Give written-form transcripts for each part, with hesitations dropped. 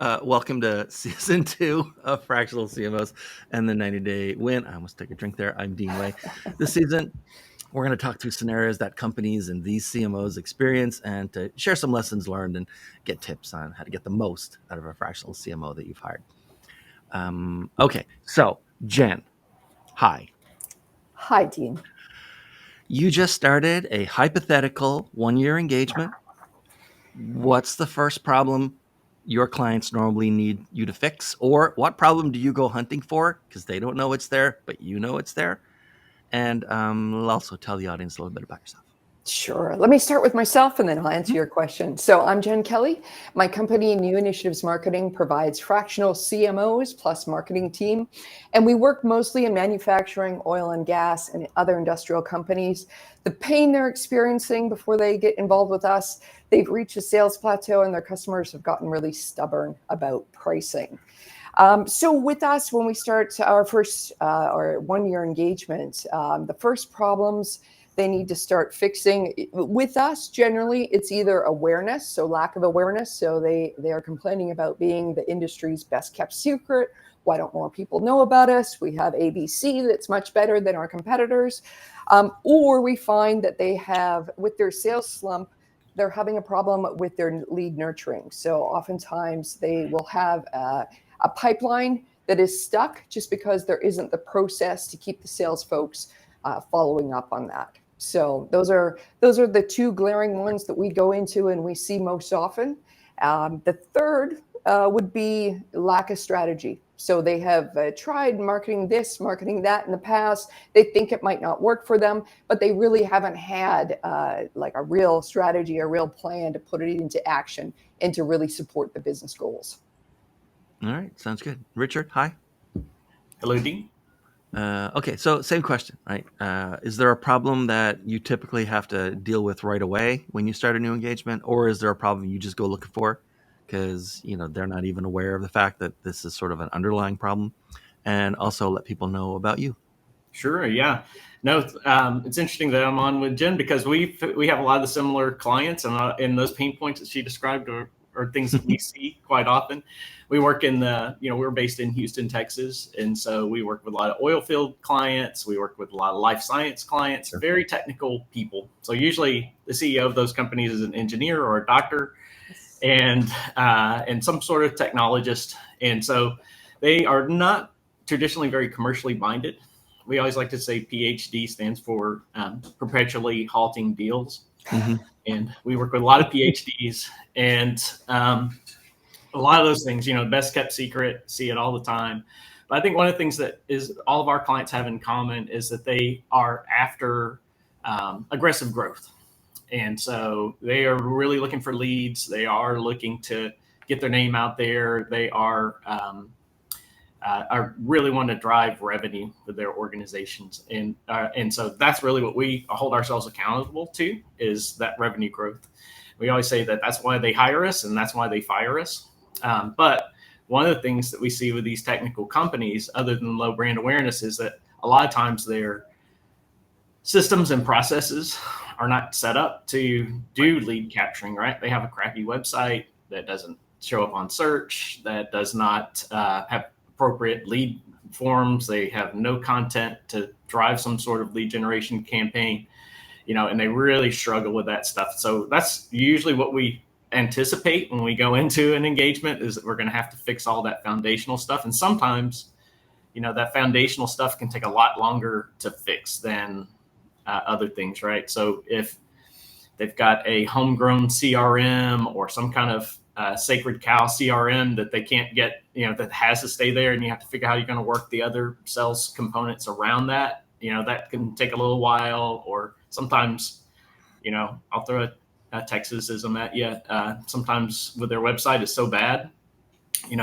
Welcome to season 2 of Fractional CMOs and the 90-day win. I almost took a drink there. I'm Dean Way. This season, we're going to talk through scenarios that companies and these CMOs experience and to share some lessons learned and get tips on how to get the most out of a fractional CMO that you've hired. Okay, so Jen, hi. Hi, Dean. You just started a hypothetical one-year engagement. What's the first problem your clients normally need you to fix? Or what problem do you go hunting for? Because they don't know it's there, but you know it's there. And I'll also tell the audience a little bit about yourself. Sure. Let me start with myself and then I'll answer your question. So I'm Jen Kelly. My company, New Initiatives Marketing, provides fractional CMOs plus marketing team. And we work mostly in manufacturing, oil and gas, and other industrial companies. The pain they're experiencing before they get involved with us, they've reached a sales plateau and their customers have gotten really stubborn about pricing. So with us, when we start our first or one-year engagement, the first problems they need to start fixing with us, generally, it's either awareness, so lack of awareness. So they are complaining about being the industry's best kept secret. Why don't more people know about us? We have ABC that's much better than our competitors. Or we find that they have, with their sales slump, they're having a problem with their lead nurturing. So oftentimes they will have a pipeline that is stuck just because there isn't the process to keep the sales folks following up on that. So those are the two glaring ones that we go into and we see most often. The third would be lack of strategy. So they have tried marketing this, marketing that in the past. They think it might not work for them, but they really haven't had like a real strategy, a real plan to put it into action and to really support the business goals. All right, sounds good. Richard, hi. Hello, Dean. Okay, so same question, right? Is there a problem that you typically have to deal with right away when you start a new engagement, or is there a problem you just go looking for because they're not even aware of the fact that this is sort of an underlying problem? And also let people know about you. Sure, yeah. No, it's interesting that I'm on with Jen because we have a lot of the similar clients, and those pain points that she described are things that we see quite often. We work in we're based in Houston, Texas, and so we work with a lot of oil field clients. We work with a lot of life science clients, very technical people. So usually the CEO of those companies is an engineer or a doctor, and some sort of technologist, and so they are not traditionally very commercially minded. We always like to say PhD stands for perpetually halting deals. Mm-hmm. And we work with a lot of PhDs and a lot of those things, best kept secret, see it all the time. But I think one of the things that is all of our clients have in common is that they are after aggressive growth. And so they are really looking for leads. They are looking to get their name out there. They are really want to drive revenue for their organizations. And so that's really what we hold ourselves accountable to, is that revenue growth. We always say that that's why they hire us and that's why they fire us. But one of the things that we see with these technical companies, other than low brand awareness, is that a lot of times their systems and processes are not set up to do lead capturing, right? They have a crappy website that doesn't show up on search, that does not have appropriate lead forms. They have no content to drive some sort of lead generation campaign, and they really struggle with that stuff. So that's usually what we anticipate when we go into an engagement, is that we're going to have to fix all that foundational stuff. And sometimes, that foundational stuff can take a lot longer to fix than other things, right? So if they've got a homegrown CRM or some kind of sacred cow CRM that they can't get, that has to stay there, and you have to figure out how you're going to work the other sales components around that, that can take a little while. Or sometimes, I'll throw a Texasism at you. Sometimes with their website is so bad,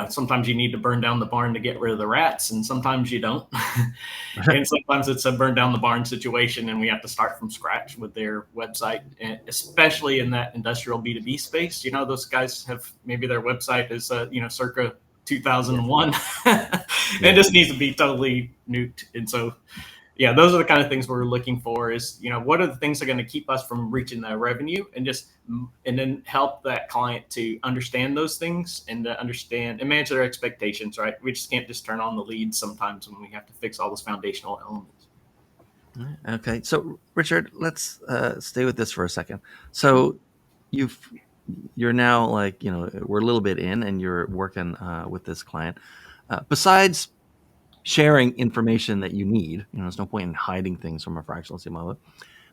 sometimes you need to burn down the barn to get rid of the rats, and sometimes you don't. And sometimes it's a burn down the barn situation, and we have to start from scratch with their website, and especially in that industrial B2B space. Those guys have, maybe their website is, circa 2001. It just needs to be totally nuked. And so, yeah, those are the kind of things we're looking for is, what are the things that are going to keep us from reaching that revenue, and then help that client to understand those things and to understand and manage their expectations, right? We just can't just turn on the leads sometimes when we have to fix all those foundational elements. Okay. So Richard, let's stay with this for a second. So you're now like, we're a little bit in and you're working with this client. Besides sharing information that you need, there's no point in hiding things from a fractional CMO.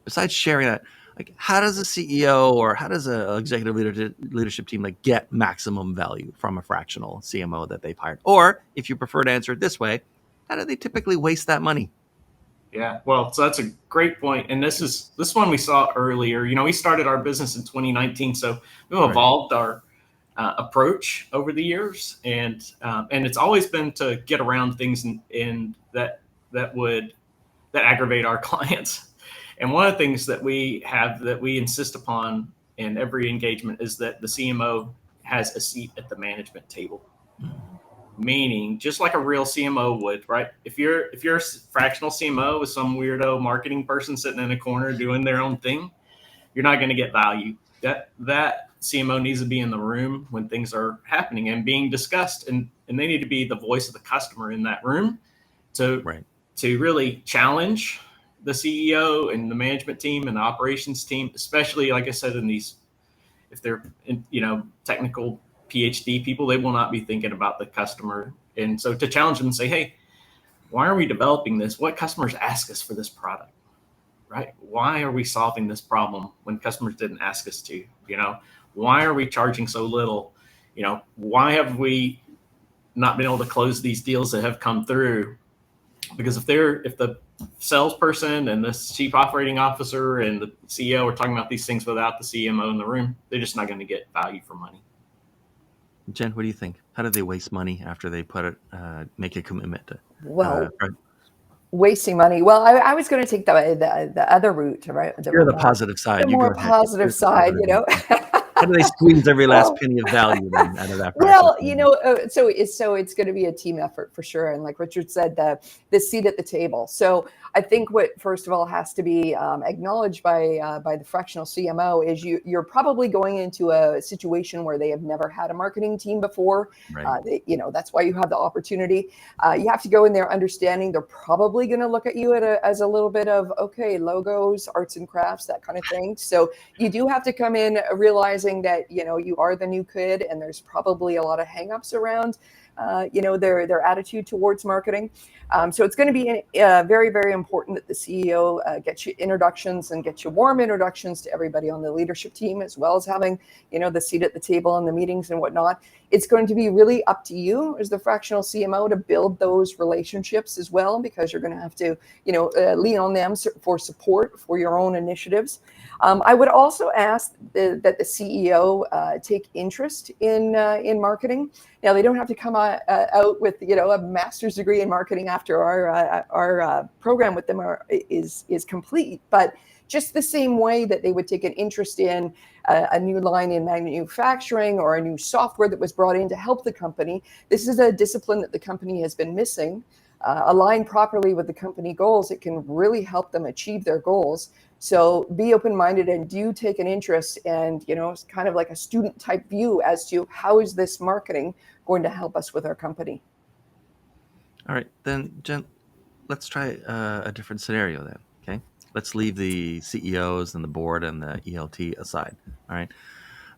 Besides sharing that, like, how does a CEO or how does an executive leadership team like get maximum value from a fractional CMO that they've hired? Or if you prefer to answer it this way, how do they typically waste that money? Yeah, well, so that's a great point, and this one we saw earlier. We started our business in 2019, so we've evolved our approach over the years, and it's always been to get around things in that aggravate our clients. And one of the things that we insist upon in every engagement is that the CMO has a seat at the management table. Meaning, just like a real CMO would, right? If you're a fractional CMO with some weirdo marketing person sitting in a corner doing their own thing, you're not going to get value. That CMO needs to be in the room when things are happening and being discussed, and they need to be the voice of the customer in that room to really challenge the CEO and the management team and the operations team, especially, like I said, if they're technical PhD people, they will not be thinking about the customer. And so to challenge them and say, hey, why are we developing this? What customers ask us for this product, right? Why are we solving this problem when customers didn't ask us to? Why are we charging so little? Why have we not been able to close these deals that have come through? Because if the salesperson and the chief operating officer and the CEO are talking about these things without the CMO in the room, they're just not going to get value for money. Jen, what do you think? How do they waste money after they make a commitment to? Wasting money. Well, I was going to take the other route, right? You're the positive side. The more positive side, How do they squeeze every last penny of value out of that? Well, so it's going to be a team effort for sure. And like Richard said, the seat at the table. So I think what first of all has to be acknowledged by the fractional CMO is you're probably going into a situation where they have never had a marketing team before. Right. That's why you have the opportunity. You have to go in there understanding they're probably going to look at you as a little bit of, okay, logos, arts and crafts, that kind of thing. So you do have to come in realizing that you are the new kid, and there's probably a lot of hangups around their attitude towards marketing. So it's going to be very, very important that the CEO gets you introductions and gets you warm introductions to everybody on the leadership team, as well as having the seat at the table and the meetings and whatnot. It's going to be really up to you as the fractional CMO to build those relationships as well, because you're going to have to lean on them for support for your own initiatives. I would also ask that the CEO take interest in marketing. Now, they don't have to come out with a master's degree in marketing after our program with them is complete, but just the same way that they would take an interest in a new line in manufacturing or a new software that was brought in to help the company. This is a discipline that the company has been missing. Aligned properly with the company goals, it can really help them achieve their goals. So be open-minded and do take an interest, and it's kind of like a student type view as to how is this marketing going to help us with our company. All right, then Jen, let's try a different scenario then. Okay, let's leave the CEOs and the board and the ELT aside. All right,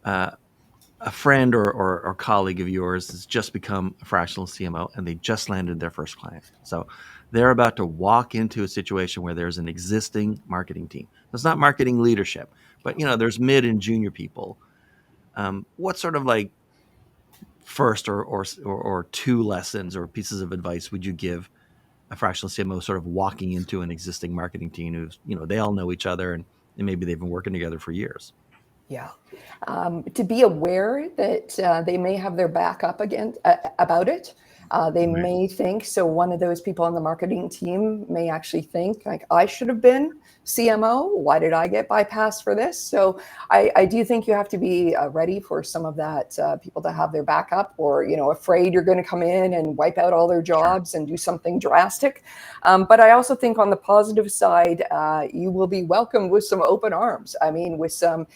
a friend or colleague of yours has just become a fractional CMO, and they just landed their first client. So they're about to walk into a situation where there's an existing marketing team. It's not marketing leadership, but there's mid and junior people. What sort of like first or two lessons or pieces of advice would you give a fractional CMO sort of walking into an existing marketing team who's, they all know each other and maybe they've been working together for years? Yeah. To be aware that they may have their back up again about it. They may think, so one of those people on the marketing team may actually think like, I should have been CMO? Why did I get bypassed for this? So I do think you have to be ready for some of that, people to have their backup, or, afraid you're going to come in and wipe out all their jobs and do something drastic. But I also think on the positive side, you will be welcomed with some open arms. I mean, with some,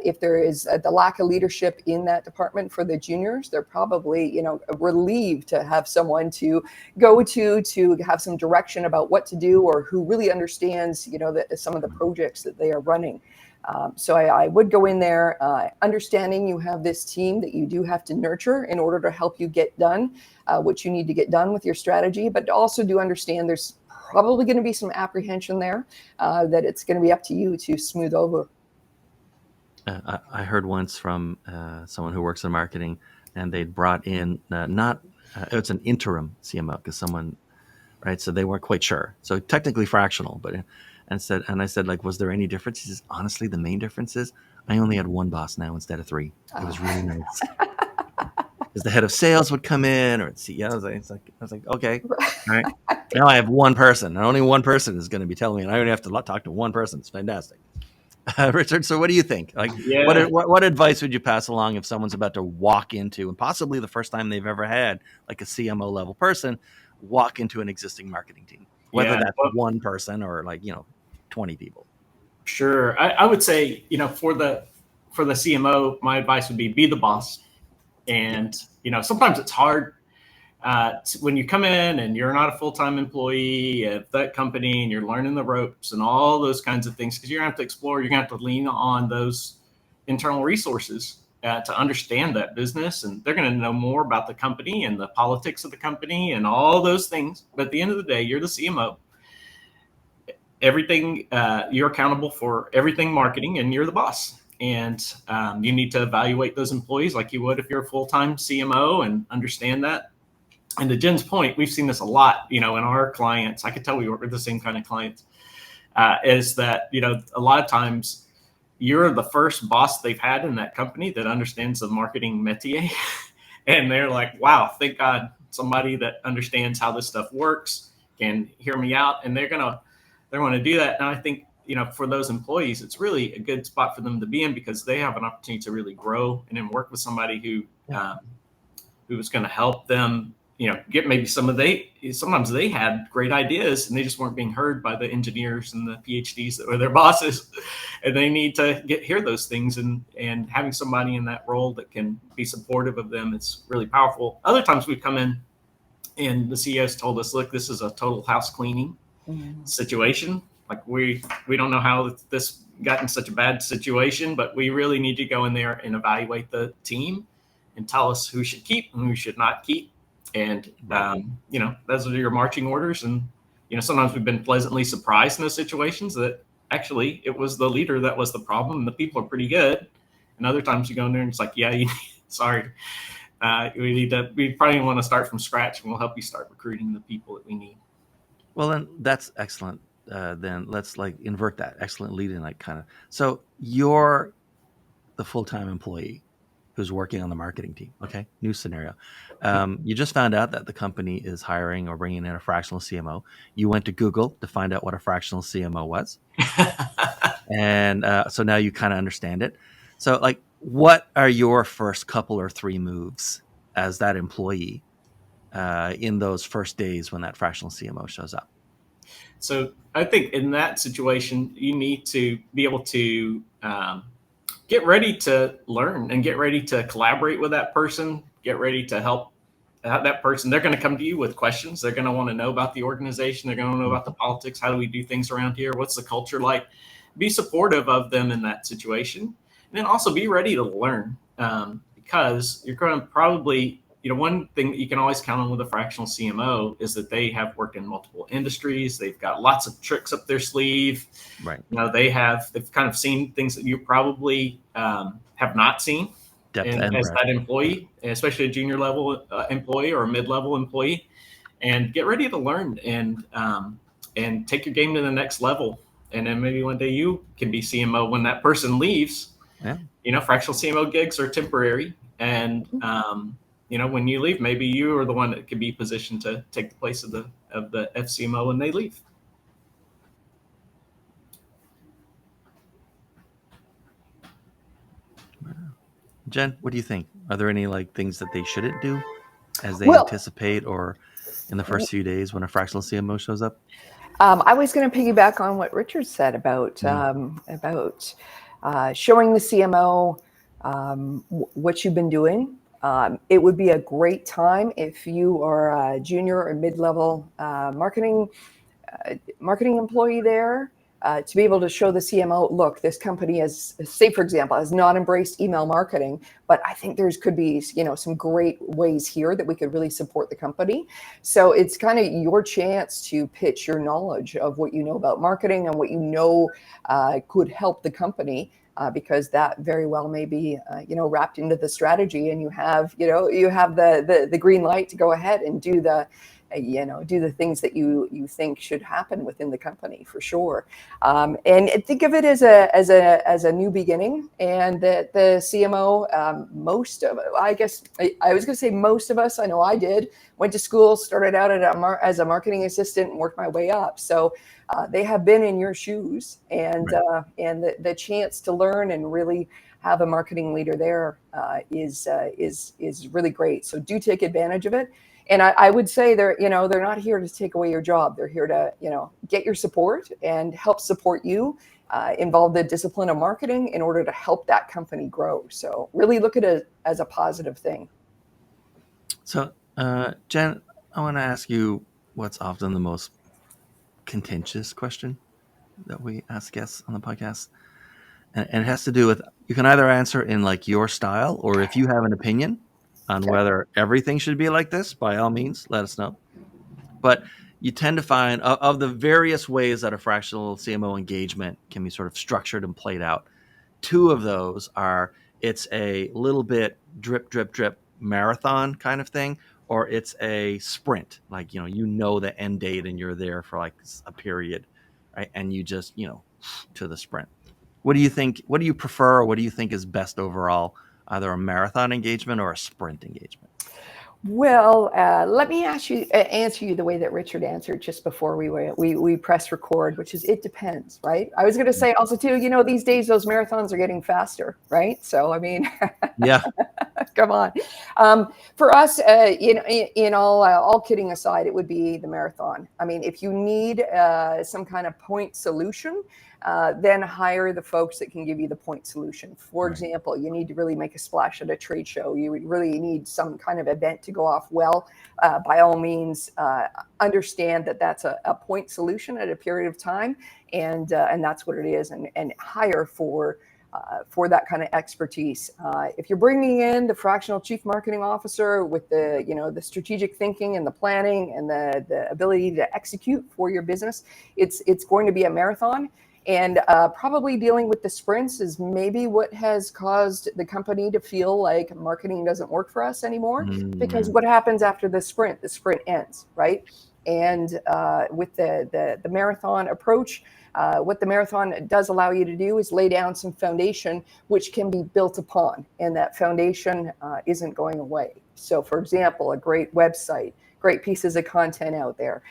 if there is the lack of leadership in that department for the juniors, they're probably, relieved to have someone to go to have some direction about what to do, or who really understands, some of the projects that they are running. So I would go in there understanding you have this team that you do have to nurture in order to help you get done what you need to get done with your strategy, but also do understand there's probably going to be some apprehension there that it's going to be up to you to smooth over. I heard once from someone who works in marketing, and they'd brought in it's an interim CMO, because someone, right? So they weren't quite sure. So technically fractional, but I said, like, was there any difference? He says, honestly, the main difference is I only had one boss now instead of three. It was really nice. Because the head of sales would come in, or CEO. I was like, okay, all right. Now I have one person, and only one person is going to be telling me, and I only have to talk to one person. It's fantastic. Richard, so what do you think? Like, what advice would you pass along if someone's about to walk into, and possibly the first time they've ever had like a CMO level person walk into an existing marketing team, whether that's one person or 20 people? Sure. I would say, for the CMO, my advice would be the boss. And, sometimes it's hard when you come in and you're not a full-time employee at that company, and you're learning the ropes and all those kinds of things, because you're going to have to explore, you're going to have to lean on those internal resources to understand that business. And they're going to know more about the company and the politics of the company and all those things. But at the end of the day, you're the CMO. Everything, you're accountable for everything marketing, and you're the boss. And you need to evaluate those employees like you would if you're a full-time CMO, and understand that. And to Jen's point, we've seen this a lot, in our clients. I could tell we work with the same kind of clients, is that, a lot of times you're the first boss they've had in that company that understands the marketing métier. And they're like, wow, thank God somebody that understands how this stuff works can hear me out. And they're going to do that. And I think, for those employees, it's really a good spot for them to be in, because they have an opportunity to really grow and then work with somebody who is going to help them, get maybe sometimes they had great ideas and they just weren't being heard by the engineers and the PhDs that were their bosses. And they need to hear those things, and having somebody in that role that can be supportive of them is really powerful. Other times we've come in and the CEOs told us, look, this is a total house cleaning situation. Like, we don't know how this got in such a bad situation, but we really need to go in there and evaluate the team and tell us who should keep and who should not keep. And, those are your marching orders. And, sometimes we've been pleasantly surprised in those situations that actually it was the leader that was the problem, and the people are pretty good. And other times you go in there and it's like, sorry, we probably want to start from scratch, and we'll help you start recruiting the people that we need. Well, then that's excellent. Then let's invert that. Excellent leading, so you're the full-time employee who's working on the marketing team. Okay, new scenario. You just found out that the company is hiring or bringing in a fractional CMO. You went to Google to find out what a fractional CMO was. And so now you kind of understand it. So what are your first couple or three moves as that employee in those first days when that fractional CMO shows up? So I think in that situation, you need to be able to get ready to learn and get ready to collaborate with that person, get ready to help that person. They're going to come to you with questions. They're going to want to know about the organization. They're going to know about the politics. How do we do things around here? What's the culture like? Be supportive of them in that situation. And then also be ready to learn, because you're going to probably, one thing that you can always count on with a fractional CMO is that they have worked in multiple industries. They've got lots of tricks up their sleeve. Right. They've kind of seen things that you probably have not seen as that employee, especially a junior level employee or a mid-level employee. And get ready to learn and take your game to the next level. And then maybe one day you can be CMO when that person leaves. Yeah. Fractional CMO gigs are temporary. And when you leave, maybe you are the one that could be positioned to take the place of the FCMO when they leave. Jen, what do you think? Are there any like things that they shouldn't do as they Well, anticipate or in the first few days when a fractional CMO shows up? I was going to piggyback on what Richard said about showing the CMO what you've been doing. It would be a great time if you are a junior or mid-level marketing employee there, to be able to show the CMO, look, this company has, say for example, has not embraced email marketing, but I think could be, some great ways here that we could really support the company. So it's kind of your chance to pitch your knowledge of what you know about marketing and what you know could help the company. Because that very well may be, wrapped into the strategy, and you have the green light to go ahead and do the things that you think should happen within the company for sure. And think of it as a new beginning, and that the CMO, I was going to say most of us, I know I did, went to school, started out as a marketing assistant and worked my way up. So they have been in your shoes, and right. The chance to learn and really have a marketing leader there is really great. So do take advantage of it. And I would say they're not here to take away your job. They're here to, get your support and help support you, involve the discipline of marketing in order to help that company grow. So really look at it as a positive thing. So, Jen, I want to ask you what's often the most contentious question that we ask guests on the podcast. And it has to do with, you can either answer in like your style, or if you have an opinion on whether everything should be like this, by all means, let us know. But you tend to find of the various ways that a fractional CMO engagement can be sort of structured and played out, two of those are it's a little bit drip, drip, drip marathon kind of thing, or it's a sprint, like, the end date and you're there for like a period, right? And you just, to the sprint. What do you think? What do you prefer? Or what do you think is best overall, either a marathon engagement or a sprint engagement? Well, let me answer you the way that Richard answered just before we press record, which is it depends, right? I was going to say also too, these days those marathons are getting faster, right? So I mean, yeah, come on. For us, in all kidding aside, it would be the marathon. I mean, if you need some kind of point solution, then hire the folks that can give you the point solution. For example, you need to really make a splash at a trade show. You would really need some kind of event to go off well. By all means, understand that that's a point solution at a period of time, and that's what it is, and hire for that kind of expertise. If you're bringing in the fractional chief marketing officer with the strategic thinking and the planning and the ability to execute for your business, it's going to be a marathon. And probably dealing with the sprints is maybe what has caused the company to feel like marketing doesn't work for us anymore. Because what happens after the sprint? The sprint ends, right? And with the marathon approach, what the marathon does allow you to do is lay down some foundation which can be built upon, and that foundation isn't going away. So, for example, a great website, great pieces of content out there,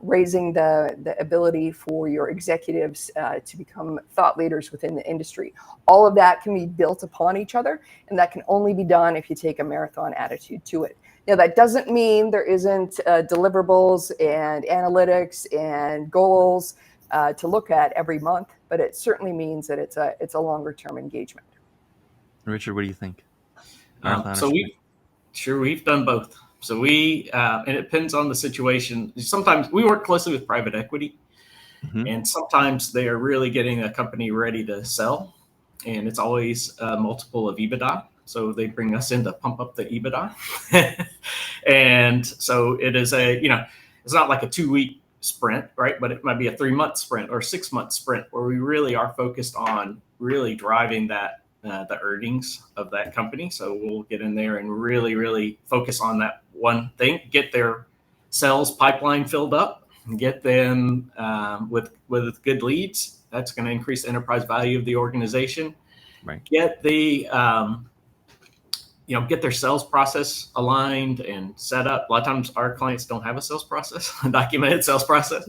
raising the ability for your executives to become thought leaders within the industry. All of that can be built upon each other, and that can only be done if you take a marathon attitude to it. Now, that doesn't mean there isn't deliverables and analytics and goals to look at every month, but it certainly means that it's a longer term engagement. Richard, what do you think? So we've done both. So and it depends on the situation. Sometimes we work closely with private equity, and sometimes they are really getting a company ready to sell, and it's always a multiple of EBITDA. So they bring us in to pump up the EBITDA. And so it is it's not like a 2-week sprint, right? But it might be a 3-month sprint or 6-month sprint where we really are focused on really driving the earnings of that company. So we'll get in there and really, really focus on that one thing, get their sales pipeline filled up, and get them with good leads. That's going to increase the enterprise value of the organization. Right. Get get their sales process aligned and set up. A lot of times our clients don't have a sales process, a documented sales process.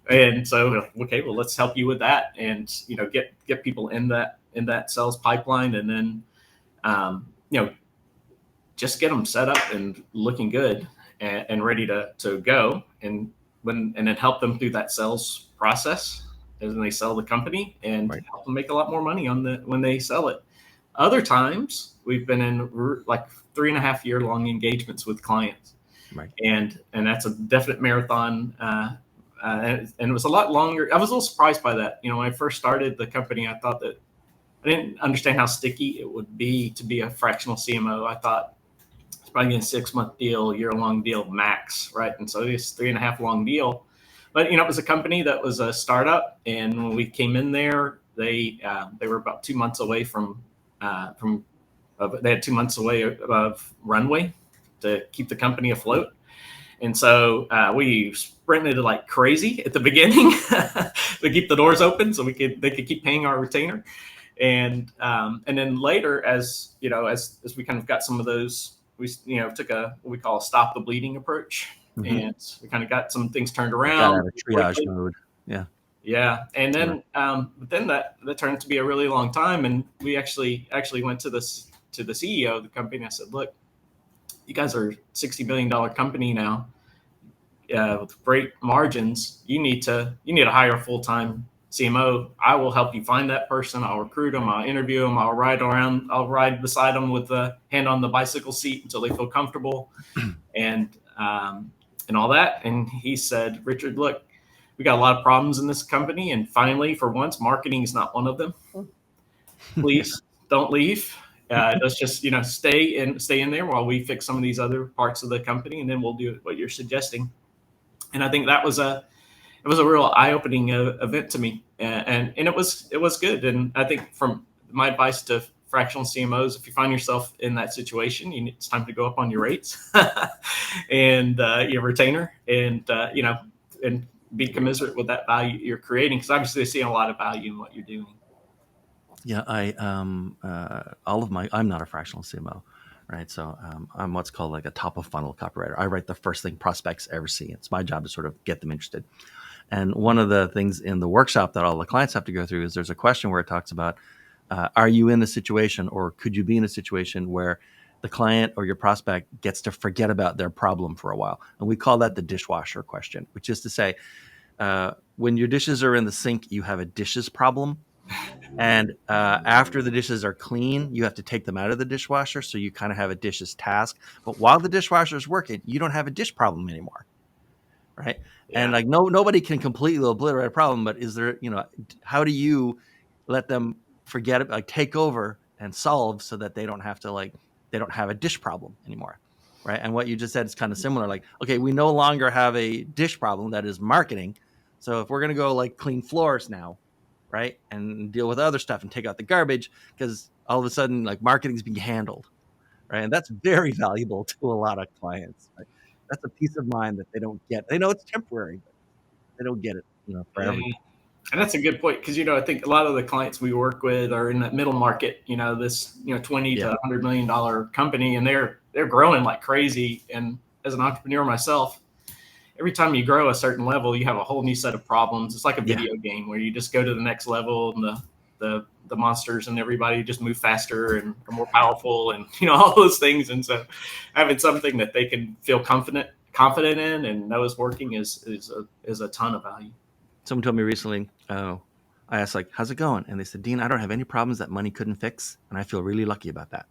And so, okay, well, let's help you with that, and get people in that sales pipeline, and then just get them set up and looking good and ready to go, and then help them through that sales process as they sell the company, and help them make a lot more money when they sell it. Other times we've been in like 3.5 year long engagements with clients, and that's a definite marathon. And it was a lot longer. I was a little surprised by that. When I first started the company, I thought that I didn't understand how sticky it would be to be a fractional CMO. I thought it's probably a 6-month deal, year-long deal max, right? And so this 3.5 long deal. But it was a company that was a startup, and when we came in there, they were about 2 months away they had 2 months away of runway to keep the company afloat. And so we sprinted like crazy at the beginning to keep the doors open so they could keep paying our retainer. And then later, as we kind of got some of those, we took what we call a stop the bleeding approach, and we kind of got some things turned around. Got out of triage mode. Yeah. And then but then that turned to be a really long time, and we actually went to the CEO of the company, and I said, look, you guys are a $60 million company now, with great margins. You need to hire a full-time CMO. I will help you find that person. I'll recruit them. I'll interview them. I'll ride beside them with the hand on the bicycle seat until they feel comfortable, and all that. And he said, Richard, look, we got a lot of problems in this company, and finally, for once, marketing is not one of them. Please don't leave. Let's just stay in there while we fix some of these other parts of the company, and then we'll do what you're suggesting. And I think that was a real eye-opening event to me, and it was good. And I think from my advice to fractional CMOs, if you find yourself in that situation, it's time to go up on your rates and your retainer, and and be commiserate with that value you're creating, because obviously they see a lot of value in what you're doing. Yeah, I'm not a fractional CMO, right? So I'm what's called like a top of funnel copywriter. I write the first thing prospects ever see. It's my job to sort of get them interested. And one of the things in the workshop that all the clients have to go through is there's a question where it talks about, are you in a situation, or could you be in a situation where the client or your prospect gets to forget about their problem for a while? And we call that the dishwasher question, which is to say, when your dishes are in the sink, you have a dishes problem. And after the dishes are clean, you have to take them out of the dishwasher. So you kind of have a dishes task. But while the dishwasher is working, you don't have a dish problem anymore. Right. Yeah. And like nobody can completely obliterate a problem. But is there, how do you let them forget it, like take over and solve so that they don't have to they don't have a dish problem anymore. Right. And what you just said is kind of similar. Like, OK, we no longer have a dish problem that is marketing. So if we're going to go clean floors now, right, and deal with other stuff and take out the garbage, because all of a sudden marketing is being handled, right? And that's very valuable to a lot of clients. Right? That's a peace of mind that they don't get. They know it's temporary, but they don't get it, forever. And that's a good point, because I think a lot of the clients we work with are in that middle market. This $20 to $100 million company, and they're growing like crazy. And as an entrepreneur myself, every time you grow a certain level, you have a whole new set of problems. It's like a video game where you just go to the next level, and the monsters and everybody just move faster and are more powerful, and all those things. And so having something that they can feel confident in and know is working is a ton of value. Someone told me recently, I asked how's it going? And they said, Dean, I don't have any problems that money couldn't fix. And I feel really lucky about that.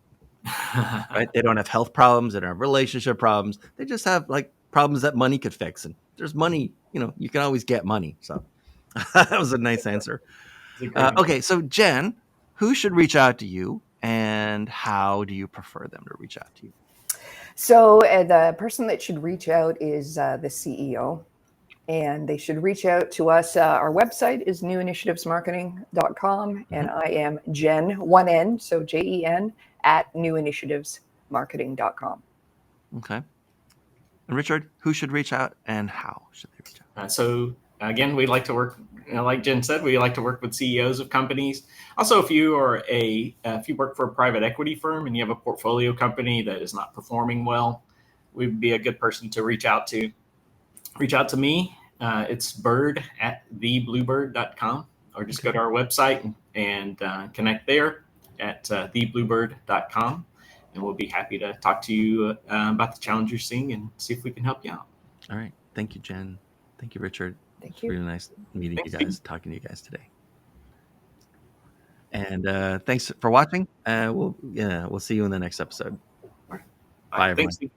Right? They don't have health problems. They don't have relationship problems. They just have problems that money could fix. And there's money, you can always get money. So that was a nice answer. Okay. So Jen, who should reach out to you, and how do you prefer them to reach out to you? So the person that should reach out is the CEO, and they should reach out to us. Our website is newinitiativesmarketing.com, and I am Jen, one N, so JEN, at newinitiativesmarketing.com. Okay. And Richard, who should reach out, and how should they reach out? So again, we like to work, like Jen said, we like to work with CEOs of companies. Also, if you work for a private equity firm and you have a portfolio company that is not performing well, we'd be a good person to reach out to. Reach out to me. It's Byrd at thebluebird.com, or just go to our website and connect there at thebluebird.com. and we'll be happy to talk to you about the challenge you're seeing and see if we can help you out. All right. Thank you, Jen. Thank you, Richard. Thank It's you. really nice meeting Thanks, you guys, talking to you guys today. And thanks for watching. We'll see you in the next episode. All right. Bye, everyone. Thanks.